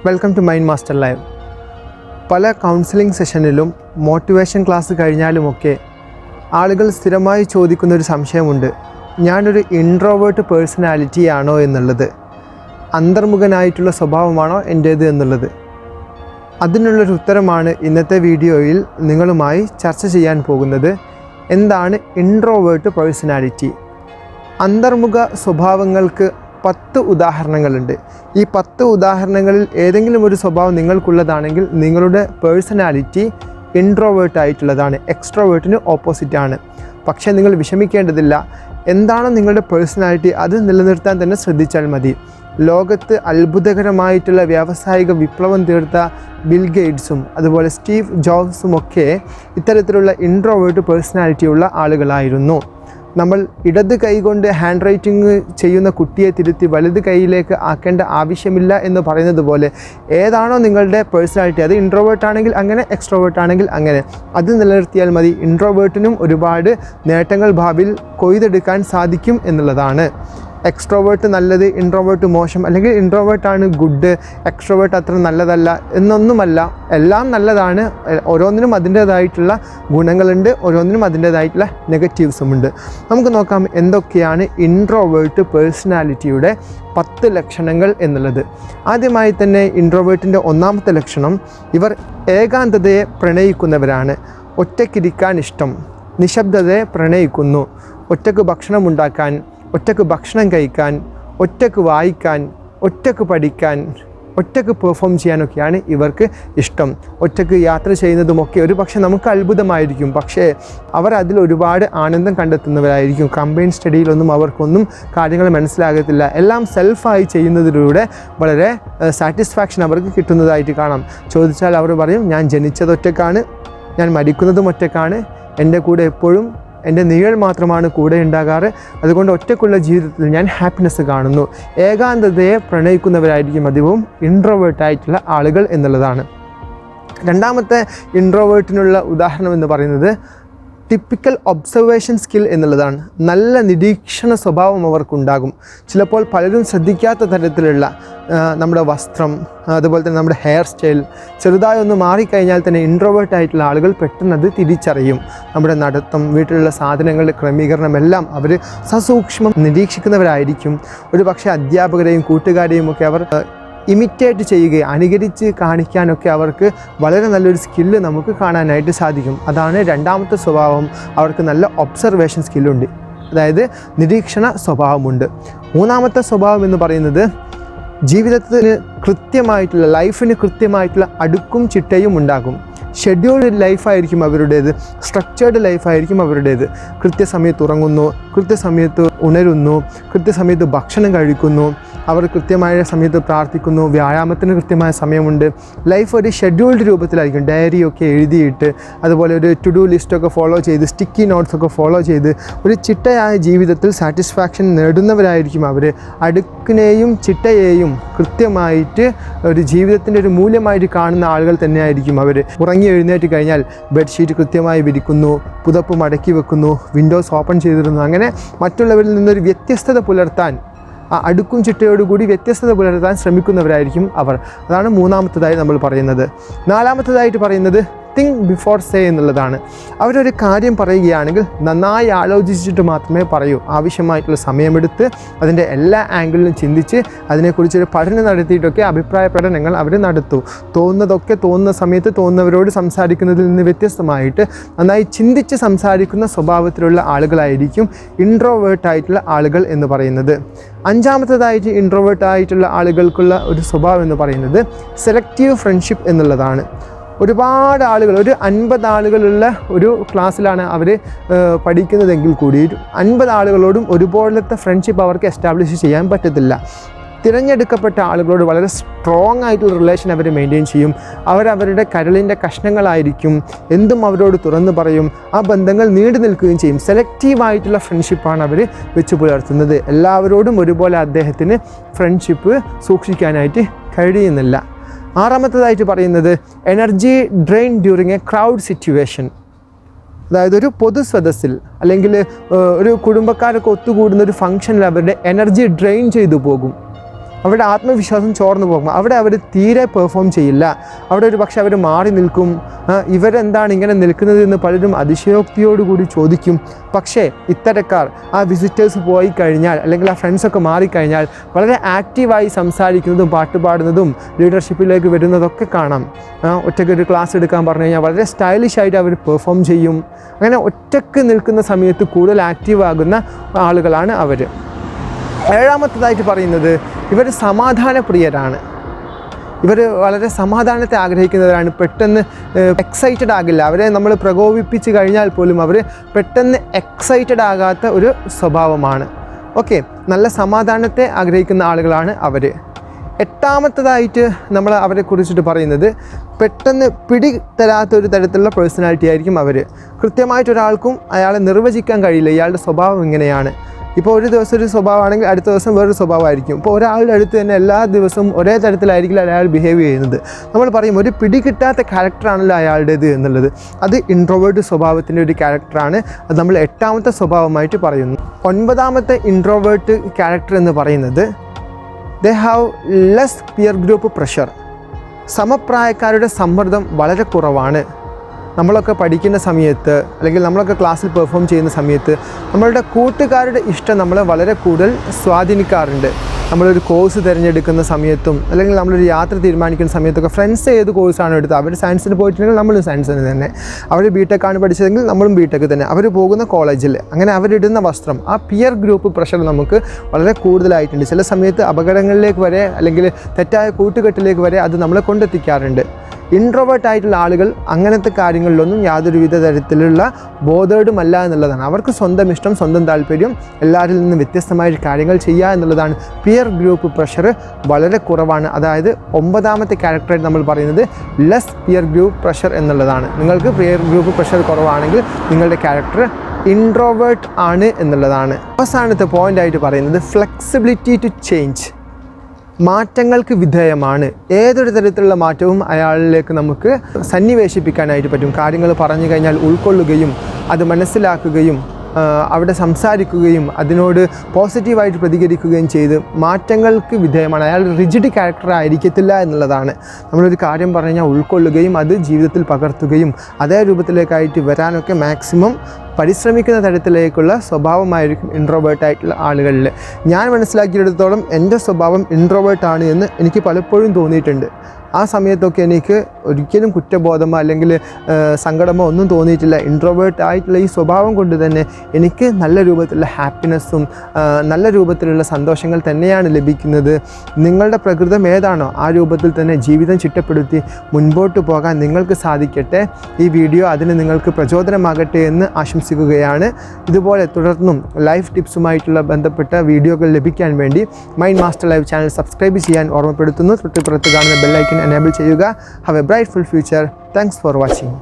Welcome to mind master live. പല counselling സെഷനിലും motivation class കഴിഞ്ഞാലുമൊക്കെ ആളുകൾ സ്ഥിരമായി ചോദിക്കുന്നൊരു സംശയമുണ്ട്, ഞാനൊരു ഇൻട്രോവേർട്ട് പേഴ്സണാലിറ്റി ആണോ എന്നുള്ളത്, അന്തർമുഖനായിട്ടുള്ള സ്വഭാവമാണോ എൻ്റേത് എന്നുള്ളത്. അതിനുള്ളൊരു ഉത്തരമാണ് ഇന്നത്തെ വീഡിയോയിൽ നിങ്ങളുമായി ചർച്ച ചെയ്യാൻ പോകുന്നത്. എന്താണ് ഇൻട്രോവേർട്ട് പേഴ്സണാലിറ്റി? അന്തർമുഖ സ്വഭാവങ്ങൾക്ക് 10 ഉദാഹരണങ്ങളുണ്ട്. ഈ 10 ഉദാഹരണങ്ങളിൽ ഏതെങ്കിലും ഒരു സ്വഭാവം നിങ്ങൾക്കുള്ളതാണെങ്കിൽ നിങ്ങളുടെ പേഴ്സണാലിറ്റി ഇൻട്രോവേർട്ട് ആയിട്ടുള്ളതാണ്, എക്സ്ട്രോവേർട്ടിന് ഓപ്പോസിറ്റാണ്. പക്ഷേ നിങ്ങൾ വിഷമിക്കേണ്ടതില്ല. എന്താണ് നിങ്ങളുടെ പേഴ്സണാലിറ്റി അത് നിലനിർത്താൻ തന്നെ ശ്രദ്ധിച്ചാൽ മതി. ലോകത്ത് അത്ഭുതകരമായിട്ടുള്ള വ്യാവസായിക വിപ്ലവം തീർത്ത ബിൽ ഗേറ്റ്സും അതുപോലെ സ്റ്റീവ് ജോബ്സും ഒക്കെ ഇത്തരത്തിലുള്ള ഇൻട്രോവേർട്ട് പേഴ്സണാലിറ്റിയുള്ള ആളുകളായിരുന്നു. നമ്മൾ ഇടത് കൈ കൊണ്ട് ഹാൻഡ് റൈറ്റിംഗ് ചെയ്യുന്ന കുട്ടിയെ തിരുത്തി വലത് കൈയിലേക്ക് ആക്കേണ്ട ആവശ്യമില്ല എന്ന് പറയുന്നത് പോലെ ഏതാണോ നിങ്ങളുടെ പേഴ്സണാലിറ്റി, അത് ഇൻട്രോവേർട്ട് ആണെങ്കിൽ അങ്ങനെ, എക്സ്ട്രോവേർട്ട് ആണെങ്കിൽ അങ്ങനെ, അത് നിലനിർത്തിയാൽ മതി. ഇൻട്രോവേർട്ടിനും ഒരുപാട് നേട്ടങ്ങൾ ഭാവിയിൽ കൊയ്തെടുക്കാൻ സാധിക്കും എന്നുള്ളതാണ്. എക്സ്ട്രോവേർട്ട് നല്ലത്, ഇൻട്രോവേർട്ട് മോശം, അല്ലെങ്കിൽ ഇൻട്രോവേർട്ടാണ് ഗുഡ്, എക്സ്ട്രോവേർട്ട് അത്ര നല്ലതല്ല എന്നൊന്നുമല്ല. എല്ലാം നല്ലതാണ്. ഓരോന്നിനും അതിൻ്റേതായിട്ടുള്ള ഗുണങ്ങളുണ്ട്, ഓരോന്നിനും അതിൻ്റേതായിട്ടുള്ള നെഗറ്റീവ്സുമുണ്ട്. നമുക്ക് നോക്കാം എന്തൊക്കെയാണ് ഇൻട്രോവേർട്ട് പേഴ്സണാലിറ്റിയുടെ 10 ലക്ഷണങ്ങൾ എന്നുള്ളത്. ആദ്യമായി തന്നെ ഇൻട്രോവേർട്ടിൻ്റെ ഒന്നാമത്തെ ലക്ഷണം, ഇവർ ഏകാന്തതയെ പ്രണയിക്കുന്നവരാണ്. ഒറ്റയ്ക്കിരിക്കാൻ ഇഷ്ടം, നിശബ്ദതയെ പ്രണയിക്കുന്നു. ഒറ്റയ്ക്ക് ഭക്ഷണം ഉണ്ടാക്കാൻ, ഒറ്റയ്ക്ക് ഭക്ഷണം കഴിക്കാൻ, ഒറ്റയ്ക്ക് വായിക്കാൻ, ഒറ്റയ്ക്ക് പഠിക്കാൻ, ഒറ്റയ്ക്ക് പെർഫോം ചെയ്യാനൊക്കെയാണ് ഇവർക്ക് ഇഷ്ടം. ഒറ്റയ്ക്ക് യാത്ര ചെയ്യുന്നതുമൊക്കെ ഒരു പക്ഷേ നമുക്ക് അത്ഭുതമായിരിക്കും, പക്ഷേ അവർ അതിൽ ഒരുപാട് ആനന്ദം കണ്ടെത്തുന്നവരായിരിക്കും. കമ്പൈൻ സ്റ്റഡിയിലൊന്നും അവർക്കൊന്നും കാര്യങ്ങൾ മനസ്സിലാകത്തില്ല. എല്ലാം സെൽഫായി ചെയ്യുന്നതിലൂടെ വളരെ സാറ്റിസ്ഫാക്ഷൻ അവർക്ക് കിട്ടുന്നതായിട്ട് കാണാം. ചോദിച്ചാൽ അവർ പറയും, ഞാൻ ജനിച്ചത് ഒറ്റയ്ക്കാണ്, ഞാൻ മരിക്കുന്നതും ഒറ്റയ്ക്കാണ്, എൻ്റെ കൂടെ എപ്പോഴും എൻ്റെ നിഴൽ മാത്രമാണ് കൂടെ ഉണ്ടാകാറ്, അതുകൊണ്ട് ഒറ്റയ്ക്കുള്ള ജീവിതത്തിൽ ഞാൻ ഹാപ്പിനെസ് കാണുന്നു. ഏകാന്തതയെ പ്രണയിക്കുന്നവരായിരിക്കും അധികവും ഇൻട്രോവേർട്ടായിട്ടുള്ള ആളുകൾ എന്നുള്ളതാണ്. രണ്ടാമത്തെ ഇൻട്രോവേർട്ടിനുള്ള ഉദാഹരണം എന്ന് പറയുന്നത് ടിപ്പിക്കൽ ഒബ്സർവേഷൻ സ്കിൽ എന്നുള്ളതാണ്. നല്ല നിരീക്ഷണ സ്വഭാവം അവർക്കുണ്ടാകും. ചിലപ്പോൾ പലരും ശ്രദ്ധിക്കാത്ത തരത്തിലുള്ള നമ്മുടെ വസ്ത്രം, അതുപോലെ തന്നെ നമ്മുടെ ഹെയർ സ്റ്റൈൽ ചെറുതായി ഒന്ന് മാറിക്കഴിഞ്ഞാൽ തന്നെ ഇൻട്രോവേർട്ട് ആയിട്ടുള്ള ആളുകൾ പെട്ടെന്ന് അത് തിരിച്ചറിയും. നമ്മുടെ നടത്തം, വീട്ടിലുള്ള സാധനങ്ങളുടെ ക്രമീകരണം എല്ലാം അവർ സസൂക്ഷ്മം നിരീക്ഷിക്കുന്നവരായിരിക്കും. ഒരു പക്ഷേ അധ്യാപകരെയും കൂട്ടുകാരെയും ഒക്കെ അവർ ഇമിറ്റേറ്റ് ചെയ്യുകയും അനുകരിച്ച് കാണിക്കാനൊക്കെ അവർക്ക് വളരെ നല്ലൊരു സ്കില്ല് നമുക്ക് കാണാനായിട്ട് സാധിക്കും. അതാണ് രണ്ടാമത്തെ സ്വഭാവം. അവർക്ക് നല്ല ഒബ്സർവേഷൻ സ്കില്ലുണ്ട്, അതായത് നിരീക്ഷണ സ്വഭാവമുണ്ട്. മൂന്നാമത്തെ സ്വഭാവം എന്ന് പറയുന്നത് ജീവിതത്തിന് കൃത്യമായിട്ടുള്ള, ലൈഫിന് കൃത്യമായിട്ടുള്ള അടുക്കും ചിട്ടയും ഉണ്ടാകും. ഷെഡ്യൂൾഡ് ലൈഫായിരിക്കും അവരുടേത്, സ്ട്രക്ചേർഡ് ലൈഫായിരിക്കും അവരുടേത്. കൃത്യസമയത്ത് ഉറങ്ങുന്നു, കൃത്യസമയത്ത് ഉണരുന്നു, കൃത്യസമയത്ത് ഭക്ഷണം കഴിക്കുന്നു, അവർ കൃത്യമായ സമയത്ത് പ്രാർത്ഥിക്കുന്നു, വ്യായാമത്തിന് കൃത്യമായ സമയമുണ്ട്. ലൈഫ് ഒരു ഷെഡ്യൂൾഡ് രൂപത്തിലായിരിക്കും. ഡയറിയൊക്കെ എഴുതിയിട്ട്, അതുപോലെ ഒരു ടു ഡു ലിസ്റ്റൊക്കെ ഫോളോ ചെയ്ത്, സ്റ്റിക്കി നോട്ട്സൊക്കെ ഫോളോ ചെയ്ത് ഒരു ചിട്ടയായ ജീവിതത്തിൽ സാറ്റിസ്ഫാക്ഷൻ നേടുന്നവരായിരിക്കും അവർ. അടുക്കിനെയും ചിട്ടയെയും കൃത്യമായിട്ട് ഒരു ജീവിതത്തിൻ്റെ ഒരു മൂല്യമായിട്ട് കാണുന്ന ആളുകൾ തന്നെയായിരിക്കും അവർ. ഉറങ്ങി എഴുന്നേറ്റ് കഴിഞ്ഞാൽ ബെഡ്ഷീറ്റ് കൃത്യമായി വിരിക്കുന്നു, പുതപ്പ് മടക്കി വെക്കുന്നു, വിൻഡോസ് ഓപ്പൺ ചെയ്തിരുന്നു. അങ്ങനെ മറ്റുള്ളവരിൽ നിന്നൊരു വ്യത്യസ്തത പുലർത്താൻ, ആ അടുക്കും ചിട്ടയോടുകൂടി വ്യത്യസ്തത പുലർത്താൻ ശ്രമിക്കുന്നവരായിരിക്കും അവർ. അതാണ് മൂന്നാമത്തേതായി നമ്മൾ പറയുന്നത്. നാലാമത്തേതായിട്ട് പറയുന്നത് തിങ്ക് ബിഫോർ സേ എന്നുള്ളതാണ്. അവരൊരു കാര്യം പറയുകയാണെങ്കിൽ നന്നായി ആലോചിച്ചിട്ട് മാത്രമേ പറയൂ. ആവശ്യമായിട്ടുള്ള സമയമെടുത്ത് അതിൻ്റെ എല്ലാ ആംഗിളിലും ചിന്തിച്ച് അതിനെക്കുറിച്ചൊരു പഠനം നടത്തിയിട്ടൊക്കെ അഭിപ്രായ പ്രകടനങ്ങൾ അവർ നടത്തൂ. തോന്നുന്നതൊക്കെ തോന്നുന്ന സമയത്ത് തോന്നുന്നവരോട് സംസാരിക്കുന്നതിൽ നിന്ന് വ്യത്യസ്തമായിട്ട് നന്നായി ചിന്തിച്ച് സംസാരിക്കുന്ന സ്വഭാവത്തിലുള്ള ആളുകളായിരിക്കും ഇൻട്രോവേർട്ടായിട്ടുള്ള ആളുകൾ എന്ന് പറയുന്നത്. അഞ്ചാമത്തേതായിട്ട് ഇൻട്രോവേർട്ടായിട്ടുള്ള ആളുകൾക്കുള്ള ഒരു സ്വഭാവം എന്ന് പറയുന്നത് സെലക്റ്റീവ് ഫ്രണ്ട്ഷിപ്പ് എന്നുള്ളതാണ്. ഒരുപാട് ആളുകൾ, ഒരു 50 ആളുകളുള്ള ഒരു ക്ലാസ്സിലാണ് അവർ പഠിക്കുന്നതെങ്കിൽ കൂടി 50 ആളുകളോടും ഒരുപോലത്തെ ഫ്രണ്ട്ഷിപ്പ് അവർക്ക് എസ്റ്റാബ്ലിഷ് ചെയ്യാൻ പറ്റത്തില്ല. തിരഞ്ഞെടുക്കപ്പെട്ട ആളുകളോട് വളരെ സ്ട്രോങ് ആയിട്ടുള്ള റിലേഷൻ അവർ മെയിൻറ്റെയിൻ ചെയ്യും. അവരവരുടെ കരളിൻ്റെ കഷ്ണങ്ങളായിരിക്കും, എന്തും അവരോട് തുറന്നു പറയും. ആ ബന്ധങ്ങൾ നീണ്ടു നിൽക്കുകയും ചെയ്യും. സെലക്റ്റീവായിട്ടുള്ള ഫ്രണ്ട്ഷിപ്പാണ് അവർ വെച്ച് പുലർത്തുന്നത്. എല്ലാവരോടും ഒരുപോലെ അദ്ദേഹത്തിന് ഫ്രണ്ട്ഷിപ്പ് സൂക്ഷിക്കാനായിട്ട് കഴിയുന്നില്ല. ആറാമത്തേതായിട്ട് പറയുന്നത് energy drain during A crowd situation. അതായത് ഒരു പൊതു സദസ്സിൽ അല്ലെങ്കിൽ ഒരു കുടുംബക്കാരൊക്കെ ഒത്തുകൂടുന്ന ഒരു ഫംഗ്ഷനിൽ അവരുടെ എനർജി ഡ്രെയിൻ ചെയ്തു പോകും. അവരുടെ ആത്മവിശ്വാസം ചോർന്നു പോകും. അവിടെ അവർ തീരെ പെർഫോം ചെയ്യില്ല. അവിടെ ഒരു പക്ഷേ അവർ മാറി നിൽക്കും. ഇവരെന്താണ് ഇങ്ങനെ നിൽക്കുന്നത് എന്ന് പലരും അതിശയോക്തിയോടുകൂടി ചോദിക്കും. പക്ഷേ ഇത്തരക്കാർ ആ വിസിറ്റേഴ്സ് പോയി കഴിഞ്ഞാൽ അല്ലെങ്കിൽ ആ ഫ്രണ്ട്സൊക്കെ മാറിക്കഴിഞ്ഞാൽ വളരെ ആക്റ്റീവായി സംസാരിക്കുന്നതും പാട്ട് പാടുന്നതും ലീഡർഷിപ്പിലേക്ക് വരുന്നതൊക്കെ കാണാം. ഒറ്റയ്ക്ക് ഒരു ക്ലാസ് എടുക്കാൻ പറഞ്ഞു കഴിഞ്ഞാൽ വളരെ സ്റ്റൈലിഷ് ആയിട്ട് അവർ പെർഫോം ചെയ്യും. അങ്ങനെ ഒറ്റയ്ക്ക് നിൽക്കുന്ന സമയത്ത് കൂടുതൽ ആക്റ്റീവ് ആകുന്ന ആളുകളാണ് അവർ. ഏഴാമത്തേതായിട്ട് പറയുന്നത് ഇവർ സമാധാനപ്രിയരാണ്. ഇവർ വളരെ സമാധാനത്തെ ആഗ്രഹിക്കുന്നവരാണ്. പെട്ടെന്ന് എക്സൈറ്റഡ് ആകില്ല. അവരെ നമ്മൾ പ്രകോപിപ്പിച്ച് കഴിഞ്ഞാൽ പോലും അവർ പെട്ടെന്ന് എക്സൈറ്റഡ് ആകാത്ത ഒരു സ്വഭാവമാണ്. ഓക്കെ, നല്ല സമാധാനത്തെ ആഗ്രഹിക്കുന്ന ആളുകളാണ് അവർ. എട്ടാമത്തേതായിട്ട് നമ്മൾ അവരെ കുറിച്ചിട്ട് പറയുന്നത് പെട്ടെന്ന് പിടി തരാത്തൊരു തരത്തിലുള്ള പേഴ്സണാലിറ്റി ആയിരിക്കും അവർ. കൃത്യമായിട്ടൊരാൾക്കും അയാളെ നിർവചിക്കാൻ കഴിയില്ല ഇയാളുടെ സ്വഭാവം ഇങ്ങനെയാണ്. ഇപ്പോൾ ഒരു ദിവസം ഒരു സ്വഭാവമാണെങ്കിൽ അടുത്ത ദിവസം വേറൊരു സ്വഭാവമായിരിക്കും. ഇപ്പോൾ ഒരാളുടെ അടുത്ത് തന്നെ എല്ലാ ദിവസവും ഒരേ തരത്തിലായിരിക്കില്ല അയാൾ ബിഹേവ് ചെയ്യുന്നത്. നമ്മൾ പറയും ഒരു പിടി കിട്ടാത്ത ക്യാരക്ടറാണല്ലോ അയാളുടേത് എന്നുള്ളത്. അത് ഇൻട്രോവേർട്ട് സ്വഭാവത്തിൻ്റെ ഒരു ക്യാരക്ടറാണ്. അത് നമ്മൾ എട്ടാമത്തെ സ്വഭാവമായിട്ട് പറയുന്നു. ഒൻപതാമത്തെ ഇൻട്രോവേർട്ട് ക്യാരക്ടർ എന്ന് പറയുന്നത് they have less peer group pressure. സമപ്രായക്കാരുടെ സമ്മർദ്ദം വളരെ കുറവാണ്. നമ്മളൊക്കെ പഠിക്കുന്ന സമയത്ത് അല്ലെങ്കിൽ നമ്മളൊക്കെ ക്ലാസ്സിൽ പെർഫോം ചെയ്യുന്ന സമയത്ത് നമ്മളുടെ കൂട്ടുകാരുടെ ഇഷ്ടം നമ്മളെ വളരെ കൂടുതൽ സ്വാധീനിക്കാറുണ്ട്. നമ്മളൊരു കോഴ്സ് തിരഞ്ഞെടുക്കുന്ന സമയത്തും അല്ലെങ്കിൽ നമ്മളൊരു യാത്ര തീരുമാനിക്കുന്ന സമയത്തൊക്കെ ഫ്രണ്ട്സ് ഏത് കോഴ്സാണ് എടുത്തത്, അവർ സയൻസിന് പോയിട്ടുണ്ടെങ്കിൽ നമ്മളും സയൻസിന് തന്നെ, അവർ ബിടെക്കാണ് പഠിച്ചതെങ്കിൽ നമ്മളും ബിടെക്ക് തന്നെ, അവർ പോകുന്ന കോളേജിൽ, അങ്ങനെ അവരിടുന്ന വസ്ത്രം, ആ പിയർ ഗ്രൂപ്പ് പ്രഷർ നമുക്ക് വളരെ കൂടുതലായിട്ടുണ്ട്. ചില സമയത്ത് അപകടങ്ങളിലേക്ക് വരെ അല്ലെങ്കിൽ തെറ്റായ കൂട്ടുകെട്ടിലേക്ക് വരെ അത് നമ്മളെ കൊണ്ടെത്തിക്കാറുണ്ട്. ഇൻട്രോവേർട്ട് ആയിട്ടുള്ള ആളുകൾ അങ്ങനത്തെ കാര്യങ്ങളിലൊന്നും യാതൊരുവിധ തരത്തിലുള്ള ബോധേഡുമല്ല എന്നുള്ളതാണ്. അവർക്ക് സ്വന്തം ഇഷ്ടം, സ്വന്തം താല്പര്യം, എല്ലാവരിൽ നിന്നും വ്യത്യസ്തമായ കാര്യങ്ങൾ ചെയ്യുക എന്നുള്ളതാണ്. പിയർ ഗ്രൂപ്പ് പ്രഷർ വളരെ കുറവാണ്. അതായത് ഒമ്പതാമത്തെ ക്യാരക്ടറായിട്ട് നമ്മൾ പറയുന്നത് ലെസ് പിയർ ഗ്രൂപ്പ് പ്രഷർ എന്നുള്ളതാണ്. നിങ്ങൾക്ക് പിയർ ഗ്രൂപ്പ് പ്രഷർ കുറവാണെങ്കിൽ നിങ്ങളുടെ ക്യാരക്ടർ ഇൻട്രോവേർട്ട് ആണ് എന്നുള്ളതാണ്. അവസാനത്തെ പോയിൻ്റായിട്ട് പറയുന്നത് ഫ്ലെക്സിബിലിറ്റി ടു ചേഞ്ച്. മാറ്റങ്ങൾക്ക് വിധേയമാണ്. ഏതൊരു തരത്തിലുള്ള മാറ്റവും അയാളിലേക്ക് നമുക്ക് സന്നിവേശിപ്പിക്കാനായിട്ട് പറ്റും. കാര്യങ്ങൾ പറഞ്ഞു കഴിഞ്ഞാൽ ഉൾക്കൊള്ളുകയും അത് മനസ്സിലാക്കുകയും അവിടെ സംസാരിക്കുകയും അതിനോട് പോസിറ്റീവായിട്ട് പ്രതികരിക്കുകയും ചെയ്ത് മാറ്റങ്ങൾക്ക് വിധേയമാണ്. അയാൾ റിജിഡ് ക്യാരക്ടർ ആയിരിക്കത്തില്ല എന്നുള്ളതാണ്. നമ്മളൊരു കാര്യം പറഞ്ഞു കഴിഞ്ഞാൽ ഉൾക്കൊള്ളുകയും അത് ജീവിതത്തിൽ പകർത്തുകയും അതേ രൂപത്തിലേക്കായിട്ട് വരാനൊക്കെ മാക്സിമം പരിശ്രമിക്കുന്ന തരത്തിലേക്കുള്ള സ്വഭാവമായിരിക്കും ഇൻട്രോവേർട്ടായിട്ടുള്ള ആളുകളിൽ. ഞാൻ മനസ്സിലാക്കിയെടുത്തോളം എൻ്റെ സ്വഭാവം ഇൻട്രോവേർട്ടാണ് എന്ന് എനിക്ക് പലപ്പോഴും തോന്നിയിട്ടുണ്ട്. ആ സമയത്തൊക്കെ എനിക്ക് ഒരിക്കലും കുറ്റബോധമോ അല്ലെങ്കിൽ സങ്കടമോ ഒന്നും തോന്നിയിട്ടില്ല. ഇൻട്രോവേർട്ട് ആയിട്ടുള്ള ഈ സ്വഭാവം കൊണ്ട് തന്നെ എനിക്ക് നല്ല രൂപത്തിലുള്ള ഹാപ്പിനെസ്സും നല്ല രൂപത്തിലുള്ള സന്തോഷങ്ങൾ തന്നെയാണ് ലഭിക്കുന്നത്. നിങ്ങളുടെ പ്രകൃതം ഏതാണോ ആ രൂപത്തിൽ തന്നെ ജീവിതം ചിട്ടപ്പെടുത്തി മുൻപോട്ട് പോകാൻ നിങ്ങൾക്ക് സാധിക്കട്ടെ. ഈ വീഡിയോ അതിന് നിങ്ങൾക്ക് പ്രചോദനമാകട്ടെ എന്ന് ആശംസിക്കുകയാണ്. ഇതുപോലെ തുടർന്നും ലൈഫ് ടിപ്സുമായിട്ടുള്ള ബന്ധപ്പെട്ട വീഡിയോകൾ ലഭിക്കാൻ വേണ്ടി mind master live channel subscribe ചെയ്യാൻ ഓർമ്മപ്പെടുത്തുന്നു. തൊട്ടുപുറത്ത് കാണുന്ന ബെല്ലൈക്കൻ എനേബിൾ ചെയ്യുക. Have a brightful future. Thanks for watching.